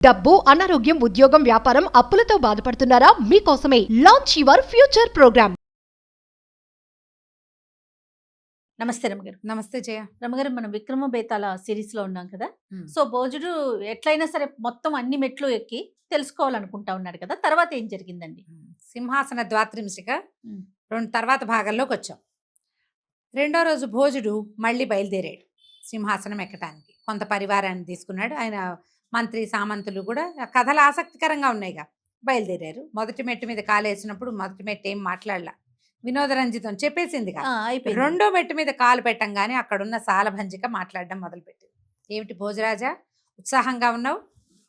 డబ్బు, అనారోగ్యం, ఉద్యోగం, వ్యాపారం, అప్పులతో బాధపడుతున్నారా? మీకోసమే లాంచ్ యువర్ ఫ్యూచర్ ప్రోగ్రామ్. నమస్తే రమగారు. నమస్తే జయ. రమగారు, మనం విక్రమ బేతాళ సిరీస్ లో ఉన్నాం కదా. ఉమ్. సో భోజుడు ఎట్లయినా సరే మొత్తం అన్ని మెట్లు ఎక్కి తెలుసుకోవాలనుకుంటా ఉన్నాడు కదా. తర్వాత ఏం జరిగిందండి? సింహాసన ద్వాత్రింశిక ఉమ్. తర్వాత భాగంలోకి వచ్చాం. రెండో రోజు భోజుడు మళ్ళీ బయలుదేరాడు సింహాసనం ఎక్కటానికి. కొంత పరివారాన్ని తీసుకున్నాడు. ఆయన మంత్రి సామంతులు కూడా కథలు ఆసక్తికరంగా ఉన్నాయిగా బయలుదేరారు. మొదటి మెట్టు మీద కాలేసినప్పుడు మొదటి మెట్టు ఏం మాట్లాడలా, వినోదరంజితం చెప్పేసిందిగా. అయిపోయింది. రెండో మెట్టు మీద కాలు పెట్టంగానే అక్కడున్న సాలభంజిక మాట్లాడడం మొదలుపెట్టింది. ఏమిటి భోజరాజా, ఉత్సాహంగా ఉన్నావు?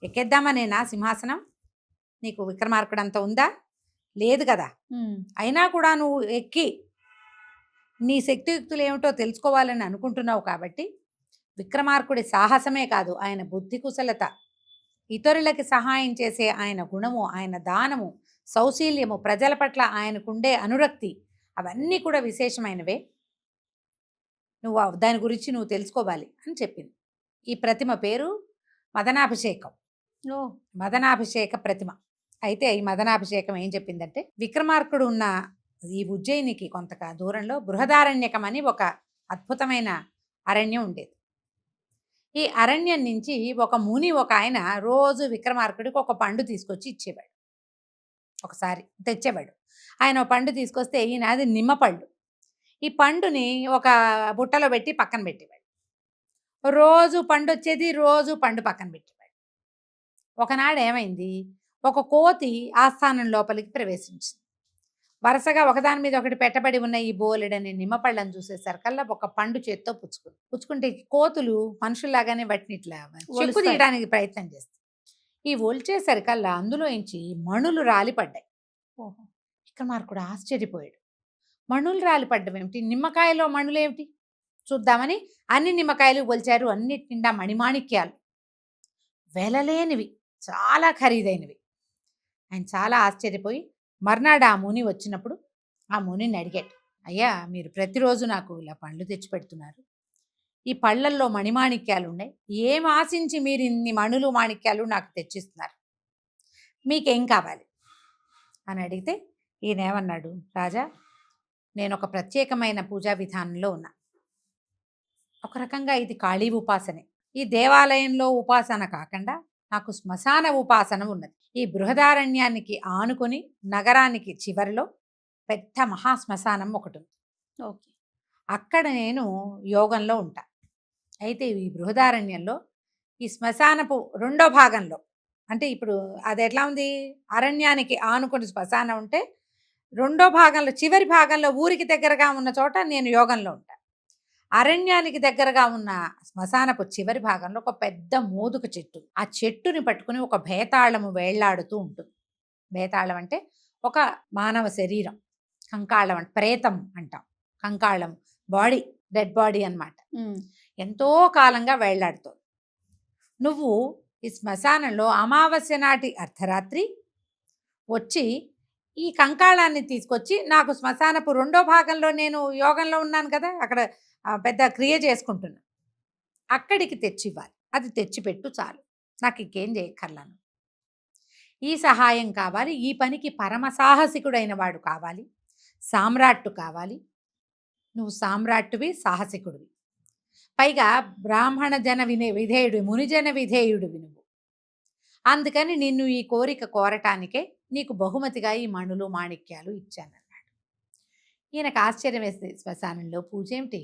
ఎక్కేద్దామనేనా సింహాసనం? నీకు విక్రమార్కుడు అంత ఉందా? లేదు కదా. అయినా కూడా నువ్వు ఎక్కి నీ శక్తియుక్తులు ఏమిటో తెలుసుకోవాలని అనుకుంటున్నావు కాబట్టి విక్రమార్కుడి సాహసమే కాదు, ఆయన బుద్ధి కుశలత, ఇతరులకి సహాయం చేసే ఆయన గుణము, ఆయన దానము, సౌశీల్యము, ప్రజల పట్ల ఆయనకుండే అనురక్తి, అవన్నీ కూడా విశేషమైనవే. నువ్వు దాని గురించి నువ్వు తెలుసుకోవాలి అని చెప్పింది. ఈ ప్రతిమ పేరు మదనాభిషేకం. మదనాభిషేక ప్రతిమ. అయితే ఈ మదనాభిషేకం ఏం చెప్పిందంటే, విక్రమార్కుడు ఉన్న ఈ ఉజ్జయినికి కొంత దూరంలో బృహదారణ్యకం అని ఒక అద్భుతమైన అరణ్యం ఉండేది. ఈ అరణ్యం నుంచి ఒక ముని, ఒక ఆయన రోజు విక్రమార్కుడికి ఒక పండు తీసుకొచ్చి ఇచ్చేవాడు. ఒకసారి తెచ్చేవాడు. ఆయన ఒక పండు తీసుకొస్తే ఈయన అది నిమ్మపళ్ళు. ఈ పండుని ఒక బుట్టలో పెట్టి పక్కన పెట్టేవాడు. రోజు పండు వచ్చేది, రోజు పండు పక్కన పెట్టేవాడు. ఒకనాడు ఏమైంది, ఒక కోతి ఆస్థానం లోపలికి ప్రవేశించింది. వరుసగా ఒకదాని మీద ఒకటి పెట్టబడి ఉన్న ఈ బోలెడని నిమ్మపళ్ళని చూసేసరికల్లా ఒక పండు చేత్తో పుచ్చుకుంటే కోతులు మనుషుల్లాగానే వాటిని ఇట్లా చెక్కు తీయడానికి ప్రయత్నం చేస్తాయి. ఈ ఒలిచేసరికల్లా అందులోంచి మణులు రాలిపడ్డాయి. విక్రమార్కుడు ఆశ్చర్యపోయాడు. మణులు రాలిపడ్డం ఏమిటి? నిమ్మకాయలో మణులు ఏమిటి చూద్దామని అన్ని నిమ్మకాయలు ఒలిచారు. అన్నిటి నిండా మణిమాణిక్యాలు, వెలలేనివి, చాలా ఖరీదైనవి. ఆయన చాలా ఆశ్చర్యపోయి మర్నాడు ఆ ముని వచ్చినప్పుడు ఆ మునిని అడిగాడు, అయ్యా, మీరు ప్రతిరోజు నాకు ఇలా పండ్లు తెచ్చి పెడుతున్నారు, ఈ పళ్ళల్లో మణిమాణిక్యాలు ఉన్నాయి, ఏం ఆశించి మీరు ఇన్ని మణులు మాణిక్యాలు నాకు తెచ్చిస్తున్నారు, మీకేం కావాలి అని అడిగితే ఈయన ఏమన్నాడు, రాజా, నేను ఒక ప్రత్యేకమైన పూజా విధానంలో ఉన్నా. ఒక రకంగా ఇది కాళీ ఉపాసనే. ఈ దేవాలయంలో ఉపాసన కాకుండా నాకు శ్మశాన ఉపాసన ఉన్నది. ఈ బృహదారణ్యానికి ఆనుకొని నగరానికి చివరిలో పెద్ద మహాశ్మశానం ఒకటి ఉంది. ఓకే. అక్కడ నేను యోగంలో ఉంటా. అయితే ఈ బృహదారణ్యంలో ఈ శ్మశానపు రెండో భాగంలో, అంటే ఇప్పుడు అది ఎట్లా ఉంది, అరణ్యానికి ఆనుకొని శ్మశానం ఉంటే రెండో భాగంలో చివరి భాగంలో ఊరికి దగ్గరగా ఉన్న చోట నేను యోగంలో ఉంటా. అరణ్యానికి దగ్గరగా ఉన్న శ్మశానపు చివరి భాగంలో ఒక పెద్ద మోదుక చెట్టు. ఆ చెట్టుని పట్టుకుని ఒక భేతాళము వేళ్లాడుతూ ఉంటుంది. భేతాళం అంటే ఒక మానవ శరీరం, కంకాళం అంటే ప్రేతం అంటాం. కంకాళం బాడీ, డెడ్ బాడీ అన్నమాట. ఎంతో కాలంగా వేళ్లాడుతుంది. నువ్వు ఈ శ్మశానంలో అమావాస్య నాటి అర్ధరాత్రి వచ్చి ఈ కంకాళాన్ని తీసుకొచ్చి నాకు శ్మశానపు రెండో భాగంలో, నేను యోగంలో ఉన్నాను కదా, అక్కడ పెద్ద క్రియ చేసుకుంటున్నా, అక్కడికి తెచ్చివ్వాలి. అది తెచ్చిపెట్టు చాలు, నాకు ఇంకేం చేయక్కర్లాను. ఈ సహాయం కావాలి. ఈ పనికి పరమ సాహసికుడైన వాడు కావాలి, సామ్రాట్టు కావాలి. నువ్వు సామ్రాట్టువి, సాహసికుడివి, పైగా బ్రాహ్మణ జన విధేయుడు, మునిజన విధేయుడివి నువ్వు. అందుకని నిన్ను ఈ కోరిక కోరటానికే నీకు బహుమతిగా ఈ మణులు మాణిక్యాలు ఇచ్చానన్నాడు. ఈయనకు ఆశ్చర్యం వేస్తుంది. శ్మశానంలో పూజ ఏమిటి,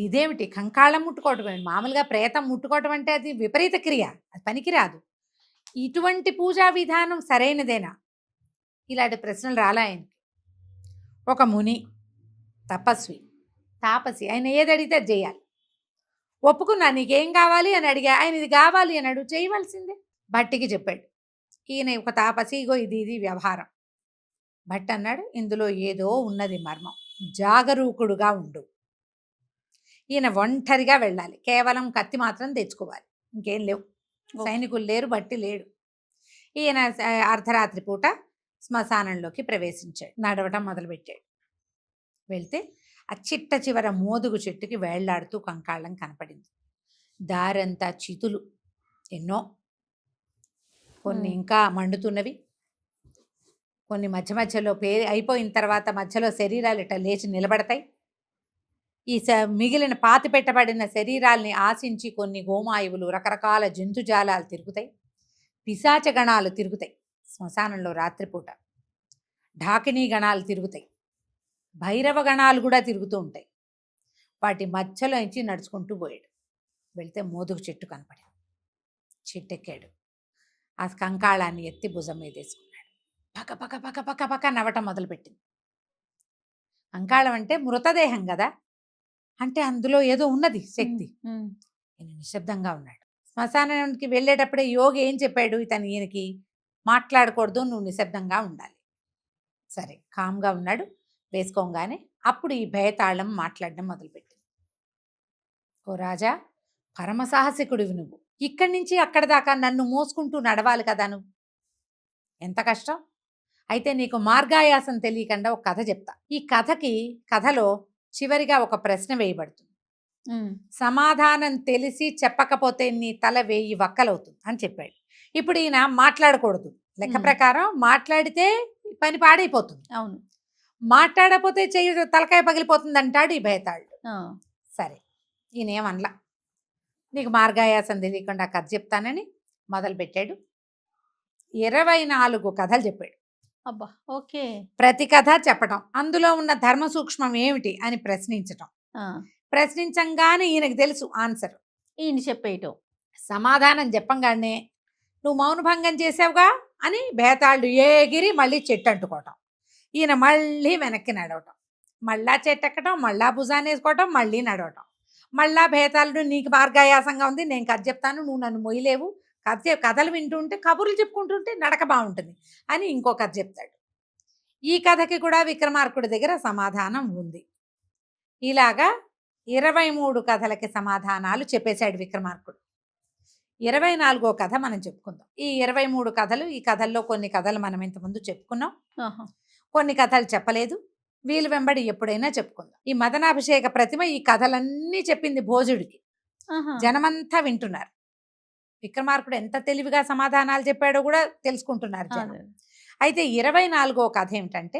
ఇదేమిటి, కంకాళం ముట్టుకోవటం ఏమిటి, మామూలుగా ప్రేతం ముట్టుకోవటం అంటే అది విపరీత క్రియ, అది పనికిరాదు. ఇటువంటి పూజా విధానం సరైనదేనా? ఇలాంటి ప్రశ్నలు రాలా ఆయనకి. ఒక ముని, తపస్వి, తాపసి, ఆయన ఏది అడిగితే అది చేయాలి. ఒప్పుకున్నా, నీకేం కావాలి అని అడిగా. ఆయన ఇది కావాలి అన్నాడు, చేయవలసిందే. భట్టికి చెప్పాడు. ఈయన ఒక తాపసి, ఇగో ఇది వ్యవహారం. భట్ అన్నాడు, ఇందులో ఏదో ఉన్నది మర్మం, జాగరూకుడుగా ఉండు. ఈయన ఒంటరిగా వెళ్ళాలి, కేవలం కత్తి మాత్రం తెచ్చుకోవాలి, ఇంకేం లేవు, సైనికులు లేరు, భట్టి లేడు. ఈయన అర్ధరాత్రి పూట శ్మశానంలోకి ప్రవేశించాడు, నడవటం మొదలుపెట్టాడు. వెళ్తే ఆ చిట్ట చివర మోదుగు చెట్టుకి వేళ్లాడుతూ కంకాళం కనపడింది. దారంతా చితులు ఎన్నో, కొన్ని ఉమ్. ఇంకా మండుతున్నవి, కొన్ని మధ్య మధ్యలో అయిపోయిన తర్వాత మధ్యలో శరీరాలు ఇట్లా లేచి నిలబడతాయి. ఈ మిగిలిన పాతి పెట్టబడిన శరీరాల్ని ఆశించి కొన్ని గోమాయువులు, రకరకాల జంతుజాలాలు తిరుగుతాయి. పిశాచ గణాలు తిరుగుతాయి శ్మశానంలో రాత్రిపూట. ఢాకినీ గణాలు తిరుగుతాయి. భైరవ గణాలు కూడా తిరుగుతూ ఉంటాయి. వాటి మధ్యలో నుంచి నడుచుకుంటూ పోయాడు. వెళ్తే మోదుగు చెట్టు కనపడింది. చెట్టు ఎక్కాడు. ఆ కంకాళాన్ని ఎత్తి భుజం మీద వేసుకున్నాడు. పక్క పక్క పక్క పక్క పక్క నవ్వటం మొదలుపెట్టింది. కంకాళం అంటే మృతదేహం కదా, అంటే అందులో ఏదో ఉన్నది శక్తి. ఉమ్. ఈయన నిశ్శబ్దంగా ఉన్నాడు. శ్మశానానికి వెళ్ళేటప్పుడే యోగి ఏం చెప్పాడు, ఈయనకి మాట్లాడకూడదు, నువ్వు నిశ్శబ్దంగా ఉండాలి. సరే కామ్గా ఉన్నాడు. వేసుకోగానే అప్పుడు ఈ భయతాళం మాట్లాడడం మొదలుపెట్టింది. ఓ రాజా, పరమసాహసికుడివి నువ్వు. ఇక్కడి నుంచి అక్కడ దాకా నన్ను మోసుకుంటూ నడవాలి కదా నువ్వు, ఎంత కష్టం. అయితే నీకు మార్గాయాసం తెలియకుండా ఒక కథ చెప్తా. ఈ కథలో చివరిగా ఒక ప్రశ్న వేయబడుతుంది. సమాధానం తెలిసి చెప్పకపోతే నీ తల 1000 వక్కలవుతుంది అని చెప్పాడు. ఇప్పుడు ఈయన మాట్లాడకూడదు. లెక్క ప్రకారం మాట్లాడితే పని పాడైపోతుంది. అవును. మాట్లాడకపోతే చెయ్యి తలకాయ పగిలిపోతుంది అంటాడు ఈ భయతాళుడు. సరే ఈయన ఏమనలా. నీకు మార్గాయాసం తెలియకుండా కథ చెప్తానని మొదలుపెట్టాడు. 24 కథలు చెప్పాడు. అబ్బా, ఓకే. ప్రతి కథ చెప్పటం, అందులో ఉన్న ధర్మ సూక్ష్మం ఏమిటి అని ప్రశ్నించటం. ప్రశ్నించంగానే ఈయనకు తెలుసు ఆన్సర్. ఈయన చెప్పేయటం. సమాధానం చెప్పంగానే నువ్వు మౌనభంగం చేసావుగా అని భేతాళ్ళు ఏగిరి మళ్ళీ చెట్టు అంటుకోవటం. ఈయన మళ్ళీ వెనక్కి నడవటం, మళ్ళా చెట్టు ఎక్కటం, మళ్ళా భుజాన్ని వేసుకోవటం, మళ్ళీ నడవటం. మళ్ళా భేతాళుడు నీకు మార్గాయాసంగా ఉంది, నేను కథ చెప్తాను, నువ్వు నన్ను మొయ్యలేవు, కథలు వింటుంటే కబుర్లు చెప్పుకుంటుంటే నడక బాగుంటుంది అని ఇంకో కథ చెప్తాడు. ఈ కథకి కూడా విక్రమార్కుడి దగ్గర సమాధానం ఉంది. ఇలాగా 23 కథలకి సమాధానాలు చెప్పేశాడు విక్రమార్కుడు. 24వ కథ మనం చెప్పుకుందాం. ఈ 23 కథలు, ఈ కథల్లో కొన్ని కథలు మనం ఇంతకుముందు చెప్పుకున్నాం, కొన్ని కథలు చెప్పలేదు. వీలు వెంబడి ఎప్పుడైనా చెప్పుకుందాం. ఈ మదనాభిషేక ప్రతిమ ఈ కథలన్నీ చెప్పింది భోజుడికి. జనమంతా వింటున్నారు. విక్రమార్కుడు ఎంత తెలివిగా సమాధానాలు చెప్పాడో కూడా తెలుసుకుంటున్నారు జనం. అయితే 24వ కథ ఏమిటంటే,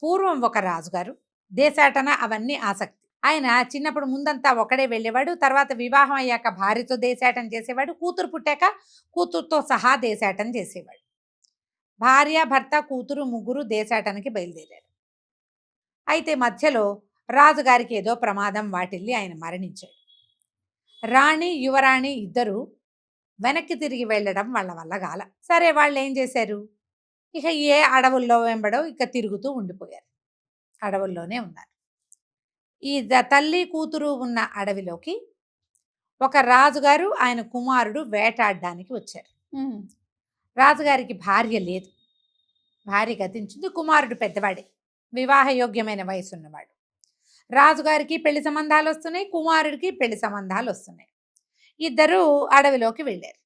పూర్వం ఒక రాజుగారు, దేశాటన అవన్నీ ఆసక్తి. ఆయన చిన్నప్పుడు ముందంతా ఒకడే వెళ్ళేవాడు. తర్వాత వివాహం అయ్యాక భార్యతో దేశాటం చేసేవాడు. కూతురు పుట్టాక కూతురుతో సహా దేశాటం చేసేవాడు. భార్య, భర్త, కూతురు ముగ్గురు దేశాటానికి బయలుదేరారు. అయితే మధ్యలో రాజుగారికి ఏదో ప్రమాదం వాటిల్లి ఆయన మరణించాడు. రాణి, యువరాణి ఇద్దరు వెనక్కి తిరిగి వెళ్ళడం వాళ్ళ వల్ల గాల. సరే వాళ్ళు ఏం చేశారు, ఇక ఏ అడవుల్లో వెంబడో ఇక తిరుగుతూ ఉండిపోయారు. అడవుల్లోనే ఉన్నారు. ఈ తల్లి కూతురు ఉన్న అడవిలోకి ఒక రాజుగారు, ఆయన కుమారుడు వేటాడడానికి వచ్చారు. రాజుగారికి భార్య లేదు, భార్య గతించింది. కుమారుడు పెద్దవాడే, వివాహయోగ్యమైన వయసు ఉన్నవాడు. రాజుగారికి పెళ్లి సంబంధాలు వస్తున్నాయి, కుమారుడికి పెళ్లి సంబంధాలు వస్తున్నాయి. ఇద్దరు అడవిలోకి వెళ్ళారు.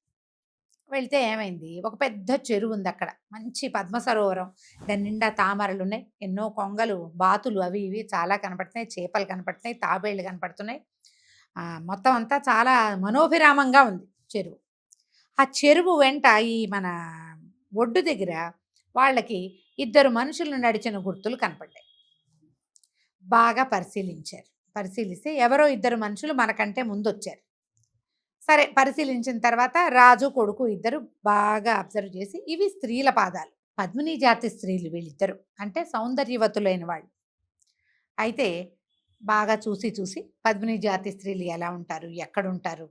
వెళ్తే ఏమైంది, ఒక పెద్ద చెరువు ఉంది అక్కడ, మంచి పద్మ సరోవరం, దాని నిండా తామరలు ఉన్నాయి, ఎన్నో కొంగలు, బాతులు అవి ఇవి చాలా కనపడుతున్నాయి, చేపలు కనపడుతున్నాయి, తాబేళ్లు కనపడుతున్నాయి. మొత్తం అంతా చాలా మనోభిరామంగా ఉంది చెరువు. ఆ చెరువు వెంట ఈ మన ఒడ్డు దగ్గర వాళ్ళకి 2 మనుషులు నడిచిన గుర్తులు కనపడ్డాయి. బాగా పరిశీలించారు. పరిశీలిస్తే ఎవరో 2 మనుషులు మనకంటే ముందు వచ్చారు. సరే పరిశీలించిన తర్వాత రాజు కొడుకు ఇద్దరు బాగా అబ్జర్వ్ చేసి, ఇవి స్త్రీల పాదాలు, పద్మిని జాతి స్త్రీలు వీళ్ళిద్దరు, అంటే సౌందర్యవతులైన వాళ్ళు. అయితే బాగా చూసి పద్మిని జాతి స్త్రీలు ఎలా ఉంటారు, ఎక్కడుంటారు,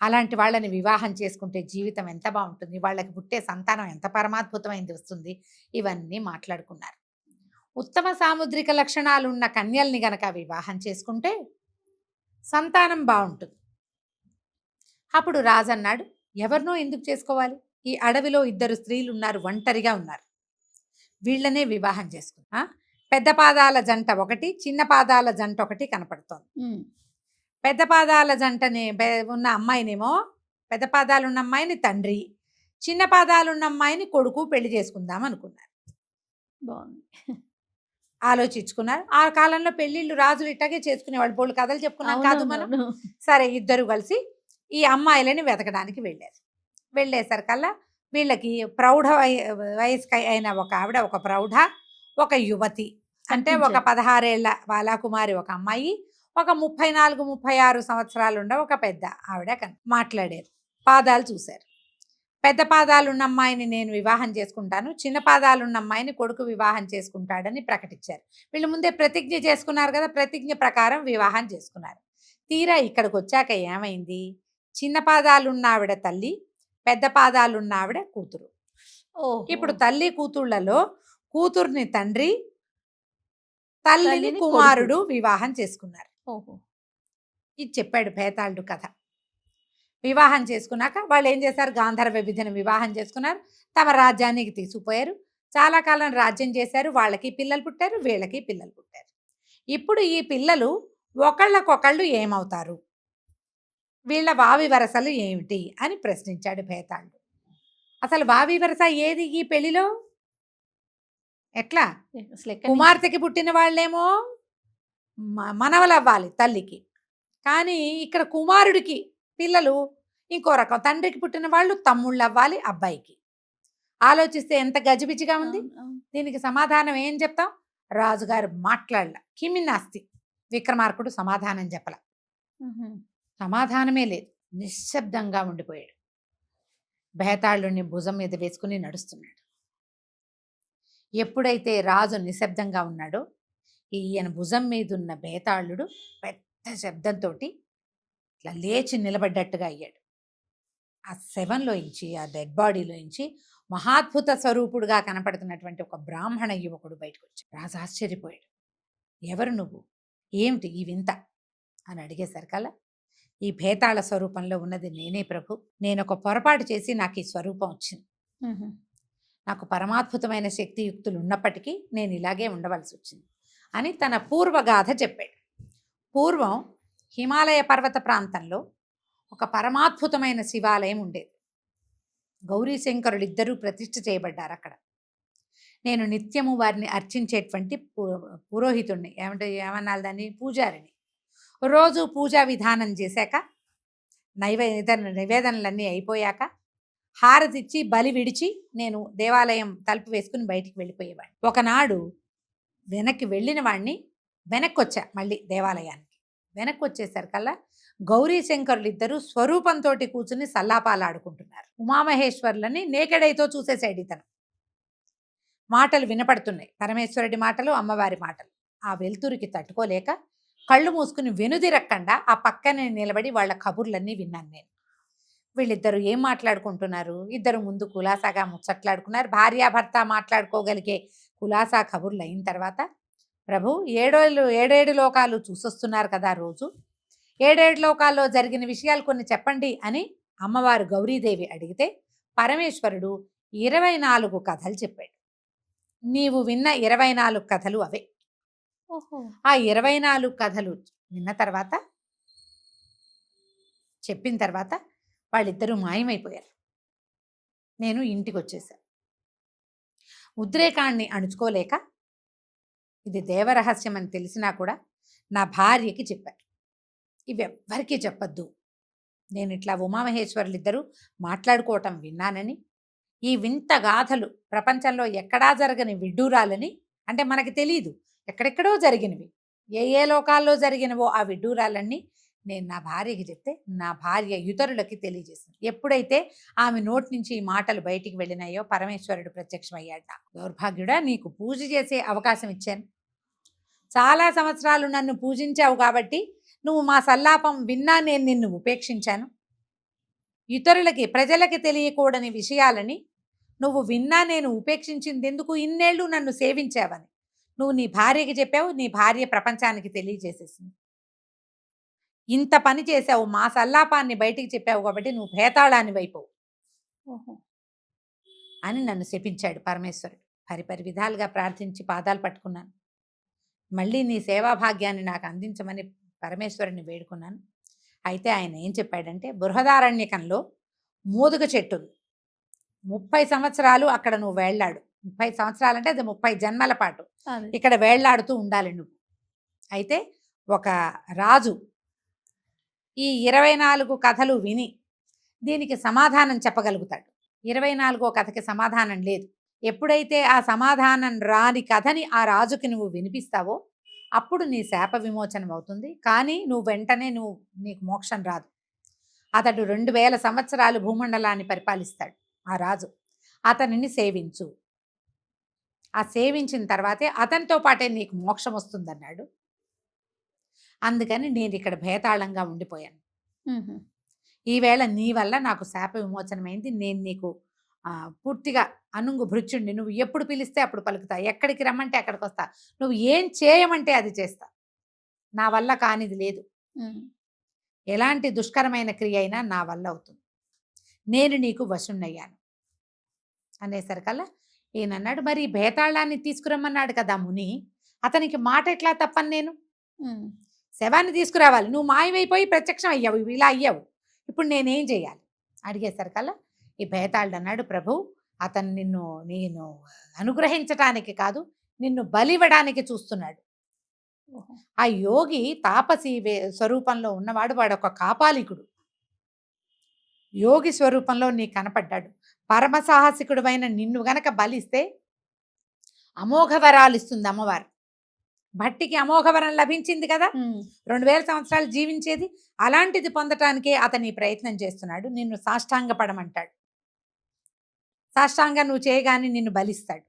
అలాంటి వాళ్ళని వివాహం చేసుకుంటే జీవితం ఎంత బాగుంటుంది, వాళ్ళకి పుట్టే సంతానం ఎంత పరమాద్భుతమైంది వస్తుంది, ఇవన్నీ మాట్లాడుకున్నారు. ఉత్తమ సాముద్రిక లక్షణాలు ఉన్న కన్యల్ని గనక వివాహం చేసుకుంటే సంతానం బాగుంటుంది. అప్పుడు రాజు అన్నాడు, ఎవరినో ఎందుకు చేసుకోవాలి, ఈ అడవిలో 2 స్త్రీలు ఉన్నారు, ఒంటరిగా ఉన్నారు, వీళ్ళనే వివాహం చేసుకున్నా. పెద్ద పాదాల జంట ఒకటి, చిన్న పాదాల జంట ఒకటి కనపడుతోంది. పెద్ద పాదాల జంటని ఉన్న అమ్మాయినేమో, పెద్ద పాదాలు ఉన్న అమ్మాయిని తండ్రి, చిన్న పాదాలు ఉన్న అమ్మాయిని కొడుకు పెళ్లి చేసుకుందాం అనుకున్నారు. బాగుంది. ఆలోచించుకున్నారు. ఆ కాలంలో పెళ్లిళ్ళు రాజులు ఇట్టాగే చేసుకునేవాళ్ళు. బోళ్ళు కథలు చెప్పుకున్నాం కాదు మనం. సరే ఇద్దరు కలిసి ఈ అమ్మాయిలని వెతకడానికి వెళ్ళారు. వెళ్ళేసరికల్లా వీళ్ళకి ప్రౌఢ వయస్క అయిన ఒక ఆవిడ, ఒక ప్రౌఢ, ఒక యువతి, అంటే ఒక కనిపించారు. 16 ఏళ్ల బాలాకుమారి ఒక అమ్మాయి, ఒక 34, 36 సంవత్సరాలు ఉన్న ఒక పెద్ద ఆవిడ మాట్లాడారు. పాదాలు చూశారు. పెద్ద పాదాలున్న అమ్మాయిని నేను వివాహం చేసుకుంటాను, చిన్న పాదాలున్న అమ్మాయిని కొడుకు వివాహం చేసుకుంటాడని ప్రకటించారు. వీళ్ళు ముందే ప్రతిజ్ఞ చేసుకున్నారు కదా, ప్రతిజ్ఞ ప్రకారం వివాహం చేసుకున్నారు. తీరా ఇక్కడికి వచ్చాక ఏమైంది? చిన్న పాదాలున్న ఆవిడ తల్లి, పెద్ద పాదాలున్న ఆవిడ కూతురు. ఓహో. ఇప్పుడు తల్లి కూతుళ్లలో కూతుర్ని తండ్రి, తల్లిని తల్లిని కుమారుడు వివాహం చేసుకున్నారు. ఓహో. ఇది చెప్పాడు భేతాళుడు కథ. వివాహం చేసుకున్నాక వాళ్ళు ఏం చేశారు? గాంధర్వ విధిని వివాహం చేసుకున్నారు, తమ రాజ్యానికి తీసుకుపోయారు. చాలా కాలం రాజ్యం చేశారు. వాళ్ళకి పిల్లలు పుట్టారు, వీళ్ళకి పిల్లలు పుట్టారు. ఇప్పుడు ఈ పిల్లలు ఒకళ్ళకొకళ్ళు ఏమవుతారు, వీళ్ళ వావి వరసలు ఏమిటి అని ప్రశ్నించాడు భేతాళుడు. అసలు వావి వరస ఏది ఈ పెళ్లిలో? ఎట్లా? అసలు ఎక్కడి నుంచి? కుమార్తెకి పుట్టిన వాళ్ళేమో మనవలవ్వాలి తల్లికి, కానీ ఇక్కడ కుమారుడికి పిల్లలు ఇంకో రకం. తండ్రికి పుట్టిన వాళ్ళు తమ్ముళ్ళు అవ్వాలి అబ్బాయికి. ఆలోచిస్తే ఎంత గజిబిజిగా ఉంది. అవును, అవును. దీనికి సమాధానం ఏం చెప్తాం? రాజుగారు మాట్లాడల, కిమినాస్తి. విక్రమార్కుడు సమాధానం చెప్పల. మ్హూ. సమాధానమే లేదు, నిశ్శబ్దంగా ఉండిపోయాడు. భేతాళుడిని భుజం మీద వేసుకుని నడుస్తున్నాడు. ఎప్పుడైతే రాజు నిశ్శబ్దంగా ఉన్నాడో, ఈయన భుజం మీద ఉన్న భేతాళుడు పెద్ద శబ్దంతో ఇట్లా లేచి నిలబడ్డట్టుగా అయ్యాడు. ఆ శవంలోంచి, ఆ డెడ్ బాడీలోంచి మహాద్భుత స్వరూపుడుగా కనపడుతున్నటువంటి ఒక బ్రాహ్మణ యువకుడు బయటకు వచ్చాడు. రాజు ఆశ్చర్యపోయాడు. ఎవరు నువ్వు, ఏమిటి ఈ వింత అని అడిగేసరికల్లా, ఈ భేతాళ స్వరూపంలో ఉన్నది నేనే ప్రభు. నేను ఒక పొరపాటు చేసి నాకు ఈ స్వరూపం వచ్చింది. మ్హూ. నాకు పరమాద్భుతమైన శక్తియుక్తులు ఉన్నప్పటికీ నేను ఇలాగే ఉండవలసి వచ్చింది అని తన పూర్వగాథ చెప్పాడు. పూర్వం హిమాలయ పర్వత ప్రాంతంలో ఒక పరమాద్భుతమైన శివాలయం ఉండేది. గౌరీశంకరులు ఇద్దరూ ప్రతిష్ఠ చేయబడ్డారు అక్కడ. నేను నిత్యము వారిని అర్చించేటువంటి పురోహితుడిని, ఏమన్నాలి దాన్ని, పూజారిని. రోజు పూజా విధానం చేశాక, నివేదనలన్నీ అయిపోయాక, హారతిచ్చి బలి విడిచి నేను దేవాలయం తలుపు వేసుకుని బయటికి వెళ్ళిపోయేవాడిని. ఒకనాడు వెనక్కి వెళ్ళిన వాడిని వెనక్కి వచ్చా, మళ్ళీ దేవాలయానికి వెనక్కి వచ్చేసరికల్లా గౌరీశంకరులు ఇద్దరు స్వరూపంతో కూర్చుని సల్లాపాలు ఆడుకుంటున్నారు. ఉమామహేశ్వర్లని నేకెడైతో చూసేసాడు ఇతను. మాటలు వినపడుతున్నాయి, పరమేశ్వరుడి మాటలు, అమ్మవారి మాటలు. ఆ వెలుతురికి తట్టుకోలేక కళ్ళు మూసుకుని వెనుదిరక్కండా ఆ పక్కనే నిలబడి వాళ్ళ కబుర్లన్నీ విన్నాను నేను. వీళ్ళిద్దరు ఏం మాట్లాడుకుంటున్నారు? ఇద్దరు ముందు కులాసాగా ముచ్చట్లాడుకున్నారు. భార్యాభర్త మాట్లాడుకోగలిగే కులాసా కబుర్లు అయిన తర్వాత, ప్రభు, ఏడేడు లోకాలు చూసొస్తున్నారు కదా రోజు, ఏడేడు లోకాల్లో జరిగిన విషయాలు కొన్ని చెప్పండి అని అమ్మవారు గౌరీదేవి అడిగితే పరమేశ్వరుడు 24 కథలు చెప్పాడు. నీవు విన్న 24 కథలు అవే. ఓహో. ఆ 24 కథలు విన్న తర్వాత, చెప్పిన తర్వాత వాళ్ళిద్దరూ మాయమైపోయారు. నేను ఇంటికి వచ్చేసాను. ఉద్రేకాన్ని అణుచుకోలేక, ఇది దేవరహస్యం అని తెలిసినా కూడా నా భార్యకి చెప్పారు, ఇవి ఎవ్వరికీ చెప్పద్దు, నేను ఇట్లా ఉమామహేశ్వరులు ఇద్దరు మాట్లాడుకోవటం విన్నానని, ఈ వింత గాథలు ప్రపంచంలో ఎక్కడా జరగని విడ్డూరాలని, అంటే మనకి తెలియదు, ఎక్కడెక్కడో జరిగినవి, ఏ లోకాల్లో జరిగినవో ఆ విడ్డూరాలన్నీ నేను నా భార్యకి చెప్తే నా భార్య ఇతరులకి తెలియజేసింది. ఎప్పుడైతే ఆమె నోటి నుంచి ఈ మాటలు బయటికి వెళ్ళినాయో పరమేశ్వరుడు ప్రత్యక్షమయ్యాడు. దౌర్భాగ్యుడా, నీకు పూజ చేసే అవకాశం ఇచ్చాను, చాలా సంవత్సరాలు నన్ను పూజించావు కాబట్టి నువ్వు మా సల్లాపం విన్నా నేను నిన్ను ఉపేక్షించాను. ఇతరులకి, ప్రజలకి తెలియకూడని విషయాలని నువ్వు విన్నా నేను ఉపేక్షించింది ఎందుకు? ఇన్నేళ్ళు నన్ను సేవించావని నువ్వు నీ భార్యకి చెప్పావు, నీ భార్య ప్రపంచానికి తెలియజేసేసింది. ఇంత పని చేసావు, మా సల్లాపాన్ని బయటికి చెప్పావు కాబట్టి నువ్వు భేతాళాన్ని వైపోవు ఓహో. అని నన్ను శపించాడు పరమేశ్వరుడు. పరిపరి విధాలుగా ప్రార్థించి పాదాలు పట్టుకున్నాను. మళ్ళీ నీ సేవాభాగ్యాన్ని నాకు అందించమని పరమేశ్వరుని వేడుకున్నాను. అయితే ఆయన ఏం చెప్పాడంటే, బృహదారణ్యకంలో మోదుగ చెట్టు ఉంది, 30 సంవత్సరాలు అక్కడ నువ్వు వేళ్లాడు. 30 సంవత్సరాలు అంటే అది 30 జన్మల పాటు అదే. ఇక్కడ వేళ్లాడుతూ ఉండాలి నువ్వు. అయితే ఒక రాజు ఈ 24 కథలు విని దీనికి సమాధానం చెప్పగలుగుతాడు. 24వ కథకి సమాధానం లేదు. ఎప్పుడైతే ఆ సమాధానం రాని కథని ఆ రాజుకి నువ్వు వినిపిస్తావో అప్పుడు నీ శాప విమోచనం అవుతుంది. కానీ నువ్వు వెంటనే నీకు మోక్షం రాదు. అతడు 2000 సంవత్సరాలు భూమండలాన్ని పరిపాలిస్తాడు ఆ రాజు. అతనిని సేవించు. ఆ సేవించిన తర్వాతే అతనితో పాటే నీకు మోక్షం వస్తుందన్నాడు. అందుకని నేను ఇక్కడ భేతాళంగా ఉండిపోయాను. ఈవేళ నీ వల్ల నాకు శాప విమోచనమైంది. నేను నీకు పూర్తిగా అనుంగు భృత్యుణ్ణి. నువ్వు ఎప్పుడు పిలిస్తే అప్పుడు పలుకుతా, ఎక్కడికి రమ్మంటే అక్కడికి వస్తా, నువ్వు ఏం చేయమంటే అది చేస్తా. నా వల్ల కానిది లేదు. ఎలాంటి దుష్కరమైన క్రియ అయినా నా వల్ల అవుతుంది. నేను నీకు వశుణ్ణయ్యాను అనేసరికల్లా ఈయన అన్నాడు, మరి భేతాళాన్ని తీసుకురమ్మన్నాడు కదా ముని, అతనికి మాట ఎట్లా తప్పని నేను? శవాన్ని తీసుకురావాలి, నువ్వు మాయమైపోయి ప్రత్యక్షం అయ్యావు, ఇలా అయ్యావు, ఇప్పుడు నేనేం చేయాలి అడిగేసరికల్లా ఈ భేతాళుడు అన్నాడు, ప్రభు అతను నేను అనుగ్రహించటానికి కాదు, నిన్ను బలివ్వడానికి చూస్తున్నాడు. ఆ యోగి తాపసి స్వరూపంలో ఉన్నవాడు, వాడు ఒక కాపాలికుడు. యోగి స్వరూపంలో నీకు కనపడ్డాడు. పరమసాహసికుడు అయిన నిన్ను గనక బలిస్తే అమోఘ వరాలు ఇస్తుంది అమ్మవారు. భట్టికి అమోఘ వరం లభించింది కదా, 2000 సంవత్సరాలు జీవించేది. అలాంటిది పొందటానికే అతని ప్రయత్నం చేస్తున్నాడు. నిన్ను సాష్టాంగ పడమంటాడు. సాష్టాంగ నువ్వు చేయగానే నిన్ను బలిస్తాడు.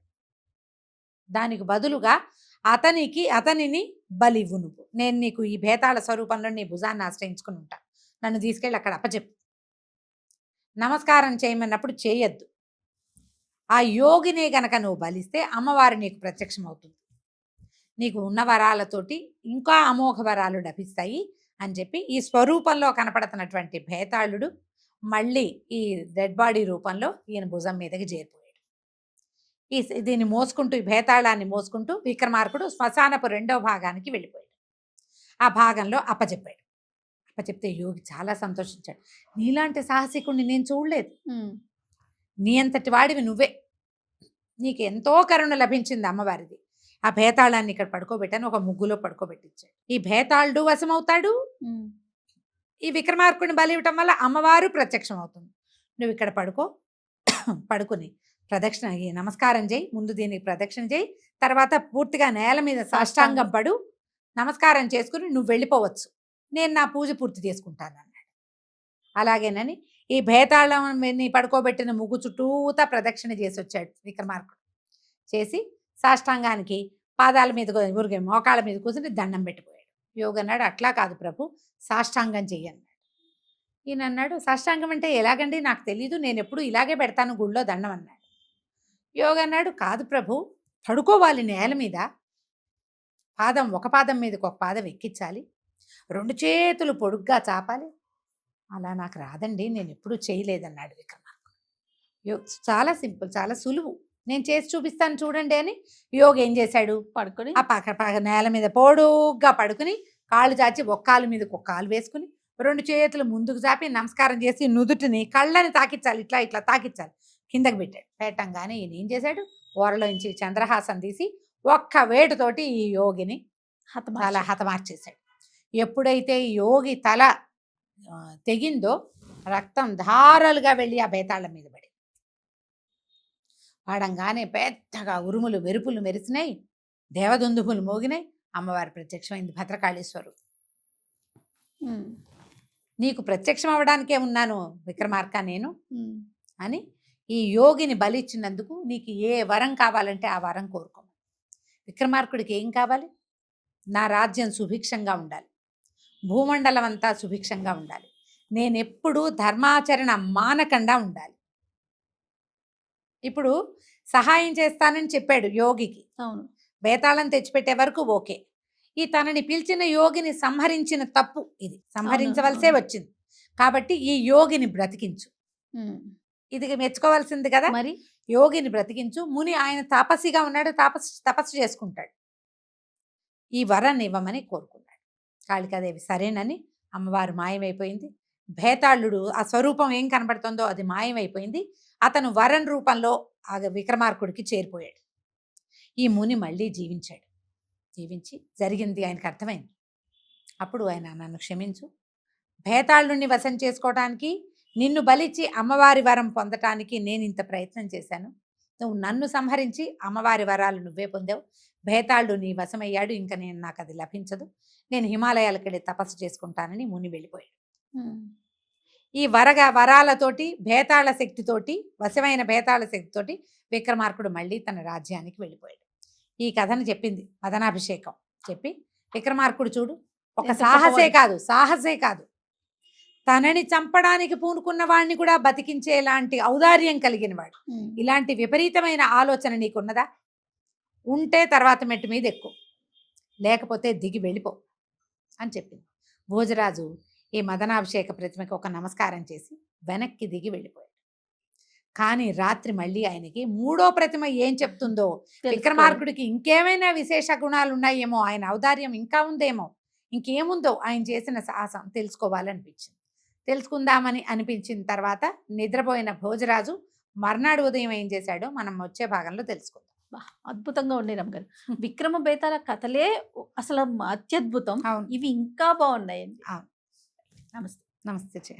దానికి బదులుగా అతనిని బలివ్వు నువ్వు. నేను నీకు ఈ భేతాళ స్వరూపంలో నీ భుజాన్ని ఆశ్రయించుకుని ఉంటా. నన్ను తీసుకెళ్ళి అక్కడ అప్పచెప్పు. నమస్కారం చేయమన్నప్పుడు చేయొద్దు. ఆ యోగినే గనక నువ్వు బలిస్తే అమ్మవారు నీకు ప్రత్యక్షం అవుతుంది. నీకు ఉన్న వరాలతోటి ఇంకా అమోఘ వరాలు లభిస్తాయి అని చెప్పి ఈ స్వరూపంలో కనపడుతున్నటువంటి భేతాళుడు మళ్ళీ ఈ డెడ్ బాడీ రూపంలో ఈయన భుజం మీదకి చేరిపోయాడు. దీన్ని మోసుకుంటూ, ఈ భేతాళాన్ని మోసుకుంటూ విక్రమార్కుడు శ్మశానపు 2వ భాగానికి వెళ్ళిపోయాడు. ఆ భాగంలో అప్పచెప్పాడు. అప్పచెప్తే యోగి చాలా సంతోషించాడు. నీలాంటి సాహసికుడిని నేను చూడలేదు. నీ అంతటి వాడివి నువ్వే. నీకు ఎంతో కరుణ లభించింది అమ్మవారిది. ఆ భేతాళాన్ని ఇక్కడ పడుకోబెట్టాను, ఒక ముగ్గులో పడుకోబెట్టించాడు. ఈ భేతాళుడు వశమవుతాడు. ఈ విక్రమార్కుడిని బలి ఇవ్వటం వల్ల అమ్మవారు ప్రత్యక్షం అవుతుంది. నువ్వు ఇక్కడ పడుకుని ప్రదక్షిణ నమస్కారం చేయి. ముందు దీనికి ప్రదక్షిణ చేయి, తర్వాత పూర్తిగా నేల మీద సాష్టాంగం పడు, నమస్కారం చేసుకుని నువ్వు వెళ్ళిపోవచ్చు. నేను నా పూజ పూర్తి చేసుకుంటాను అన్నాడు. అలాగేనని ఈ భేతాళాన్ని పడుకోబెట్టిన ముగ్గు చుట్టూతా ప్రదక్షిణ చేసి వచ్చాడు విక్రమార్కుడు. చేసి సాష్టాంగానికి పాదాల మీద ఊరికే మోకాళ్ళ మీద కూర్చుని దండం పెట్టిపోయాడు. యోగి అన్నాడు, అట్లా కాదు ప్రభు, సాష్టాంగం చెయ్యన్నాడు. ఈయన అన్నాడు, సాష్టాంగం అంటే ఎలాగండి, నాకు తెలీదు, నేను ఎప్పుడు ఇలాగే పెడతాను గుళ్ళో దండం అన్నాడు. యోగి అన్నాడు, కాదు ప్రభు, పడుకోవాలి నేల మీద, ఒక పాదం మీదకి ఒక పాదం ఎక్కించాలి, 2 చేతులు పొడుగ్గా చాపాలి. అలా నాకు రాదండి, నేను ఎప్పుడూ చేయలేదన్నాడు విక్రమార్కుడు. చాలా సింపుల్, చాలా సులువు, నేను చేసి చూపిస్తాను చూడండి అని యోగి ఏం చేశాడు, పడుకొని ఆ పక్క నేల మీద పొడుగ్గా పడుకుని కాళ్ళు చాచి ఒక కాలు మీదకి ఒక కాలు వేసుకుని 2 చేతులు ముందుకు చాపి నమస్కారం చేసి నుదుటిని కళ్ళని తాకిచ్చాలి, ఇట్లా ఇట్లా తాకిచ్చాలి. కిందకి పెట్టాడు. పెట్టంగానే ఈయన ఏం చేశాడు, ఓరలోంచి చంద్రహాసం తీసి ఒక్క వేటుతోటి ఈ యోగిని చాలా హతమార్చేశాడు. ఎప్పుడైతే యోగి తల తెగిందో రక్తం ధారలుగా వెళ్ళి ఆ బేతాళం మీద పడి పడంగానే పెద్దగా ఉరుములు మెరుపులు మెరిసినాయి, దేవదుందుములు మోగినాయి. అమ్మవారి ప్రత్యక్షమైంది. భద్రకాళీశ్వరు, నీకు ప్రత్యక్షం అవ్వడానికే ఉన్నాను విక్రమార్క నేను అని ఈ యోగిని బలిచ్చినందుకు నీకు ఏ వరం కావాలంటే ఆ వరం కోరుకో. విక్రమార్కుడికి ఏం కావాలి, నా రాజ్యం సుభిక్షంగా ఉండాలి, భూమండలం అంతా సుభిక్షంగా ఉండాలి, నేనెప్పుడూ ధర్మాచరణ మానకుండా ఉండాలి. ఇప్పుడు సహాయం చేస్తానని చెప్పాడు యోగికి. అవును, బేతాళం తెచ్చిపెట్టే వరకు ఓకే. ఈ తనని పిలిచిన యోగిని సంహరించిన తప్పు, ఇది సంహరించవలసే వచ్చింది కాబట్టి ఈ యోగిని బ్రతికించు. ఇది మెచ్చుకోవాల్సింది కదా. మరి యోగిని బ్రతికించు. ముని ఆయన తాపసిగా ఉన్నాడు, తపస్సు చేసుకుంటాడు. ఈ వరాన్ని ఇవ్వమని కోరుకున్నాడు. కాళికాదేవి సరేనని అమ్మవారు మాయమైపోయింది. భేతాళుడు ఆ స్వరూపం ఏం కనబడుతుందో అది మాయమైపోయింది. అతను వరం రూపంలో ఆ విక్రమార్కుడికి చేరిపోయాడు. ఈ ముని మళ్ళీ జీవించాడు. జీవించి జరిగింది ఆయనకు అర్థమైంది. అప్పుడు ఆయన, నన్ను క్షమించు, భేతాళుడిని వశం చేసుకోవడానికి నిన్ను బలిచ్చి అమ్మవారి వరం పొందటానికి నేను ఇంత ప్రయత్నం చేశాను. నువ్వు నన్ను సంహరించి అమ్మవారి వరాలు నువ్వే పొందావు. భేతాళుడు నీ వశమయ్యాడు. ఇంకా నాకు అది లభించదు. నేను హిమాలయాలకు వెళ్ళి తపస్సు చేసుకుంటానని ముని వెళ్ళిపోయాడు. ఈ వరాలతోటి భేతాళ శక్తితోటి, వశమైన భేతాళ శక్తితోటి విక్రమార్కుడు మళ్ళీ తన రాజ్యానికి వెళ్ళిపోయాడు. ఈ కథను చెప్పింది మదనాభిషేకం. చెప్పి విక్రమార్కుడు చూడు, ఒక సాహసే కాదు తనని చంపడానికి పూనుకున్న వాడిని కూడా బతికించేలాంటి ఔదార్యం కలిగిన వాడు. ఇలాంటి విపరీతమైన ఆలోచన నీకున్నదా? ఉంటే తర్వాత మెట్టు మీద ఎక్కువ, లేకపోతే దిగి వెళ్ళిపో అని చెప్పింది. భోజరాజు ఈ మదనాభిషేక ప్రతిమకి ఒక నమస్కారం చేసి వెనక్కి దిగి వెళ్ళిపోయాడు. కానీ రాత్రి మళ్ళీ ఆయనకి మూడో ప్రతిమ ఏం చెప్తుందో, విక్రమార్కుడికి ఇంకేమైనా విశేష గుణాలు ఉన్నాయేమో, ఆయన ఔదార్యం ఇంకా ఉందేమో, ఇంకేముందో ఆయన చేసిన సాహసం తెలుసుకోవాలనిపించింది. తెలుసుకుందామని అనిపించిన తర్వాత నిద్రపోయిన భోజరాజు మర్నాడు ఉదయం ఏం చేశాడో మనం వచ్చే భాగంలో తెలుసుకుందాం. అద్భుతంగా ఉండే రమ్మగారు. విక్రమ బేతాళ కథలే అసలు అత్యద్భుతం. ఇవి ఇంకా బాగున్నాయండి. నమస్తే.